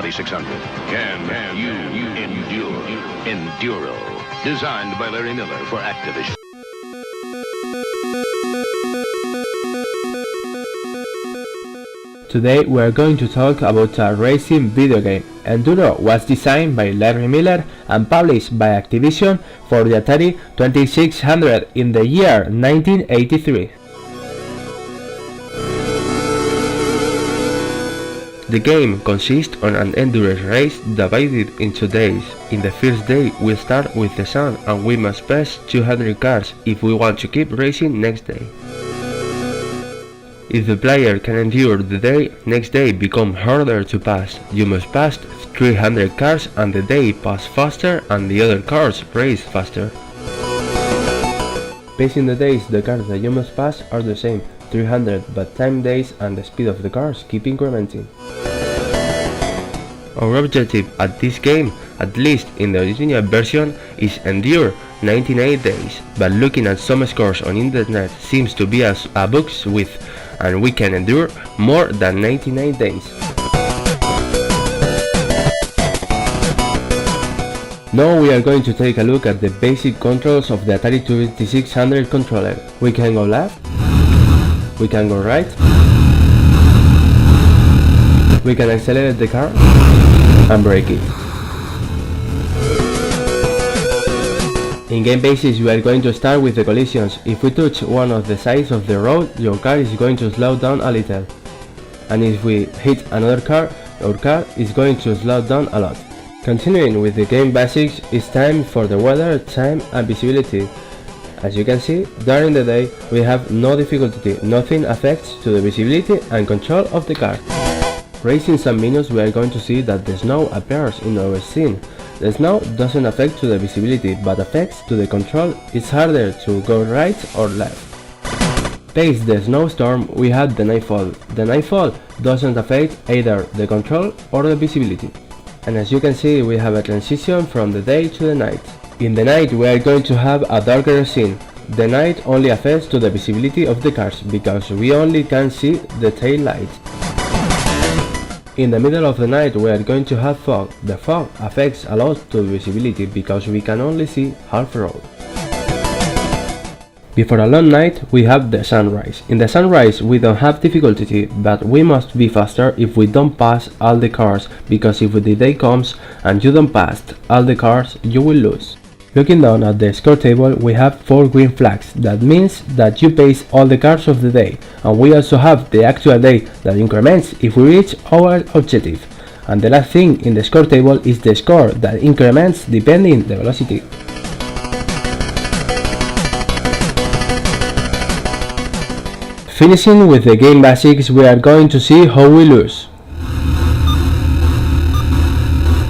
2600. Can you endure? Enduro. Designed by Larry Miller for Activision. Today we are going to talk about a racing video game. Enduro was designed by Larry Miller and published by Activision for the Atari 2600 in the year 1983. The game consists on an endurance race divided into days. In the first day we start with the sun and we must pass 200 cars if we want to keep racing next day. If the player can endure the day, next day becomes harder to pass. You must pass 300 cars and the day pass faster and the other cars race faster. Pacing the days, the cars that you must pass are the same, 300, but time days and the speed of the cars keep incrementing. Our objective at this game, at least in the original version, is endure 98 days, but looking at some scores on internet seems to be a box with, and we can endure more than 99 days. Now we are going to take a look at the basic controls of the Atari 2600 controller. We can go left, we can go right, we can accelerate the car and brake it. In game basis we are going to start with the collisions. If we touch one of the sides of the road, your car is going to slow down a little. And if we hit another car, our car is going to slow down a lot. Continuing with the game basics, it's time for the weather, time and visibility. As you can see, during the day we have no difficulty, nothing affects to the visibility and control of the car. Racing some minutes we are going to see that the snow appears in our scene. The snow doesn't affect to the visibility but affects to the control. It's harder to go right or left. Past the snowstorm we had the nightfall. The nightfall doesn't affect either the control or the visibility. And as you can see we have a transition from the day to the night. In the night we are going to have a darker scene. The night only affects to the visibility of the cars because we only can see the tail light. In the middle of the night we are going to have fog. The fog affects a lot to visibility because we can only see half road. Before a long night we have the sunrise. In the sunrise we don't have difficulty, but we must be faster if we don't pass all the cars, because if the day comes and you don't pass all the cars you will lose. Looking down at the score table we have 4 green flags. That means that you pace all the cars of the day, and we also have the actual day that increments if we reach our objective. And the last thing in the score table is the score that increments depending the velocity. Finishing with the game basics, we are going to see how we lose.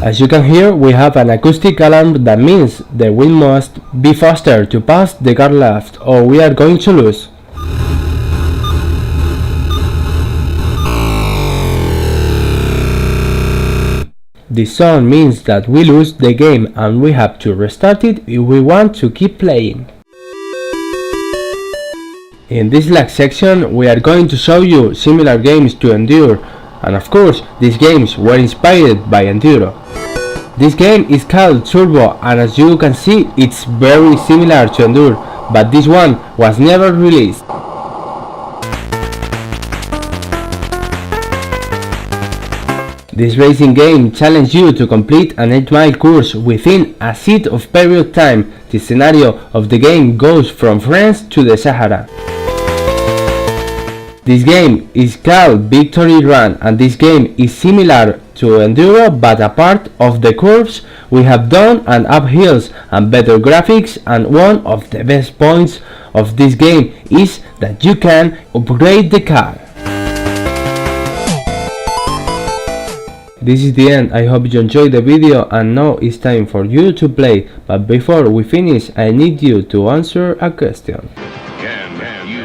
As you can hear, we have an acoustic alarm that means that we must be faster to pass the car left or we are going to lose. This sound means that we lose the game and we have to restart it if we want to keep playing. In this last section we are going to show you similar games to Enduro, and of course these games were inspired by Enduro. This game is called Turbo, and as you can see it's very similar to Enduro, but this one was never released. This racing game challenges you to complete an 8-mile course within a set of period time. The scenario of the game goes from France to the Sahara. This game is called Victory Run, and this game is similar to Enduro, but a part of the curves we have down and up hills and better graphics, and one of the best points of this game is that you can upgrade the car. This is the end. I hope you enjoyed the video, and now it's time for you to play. But before we finish I need you to answer a question. Can you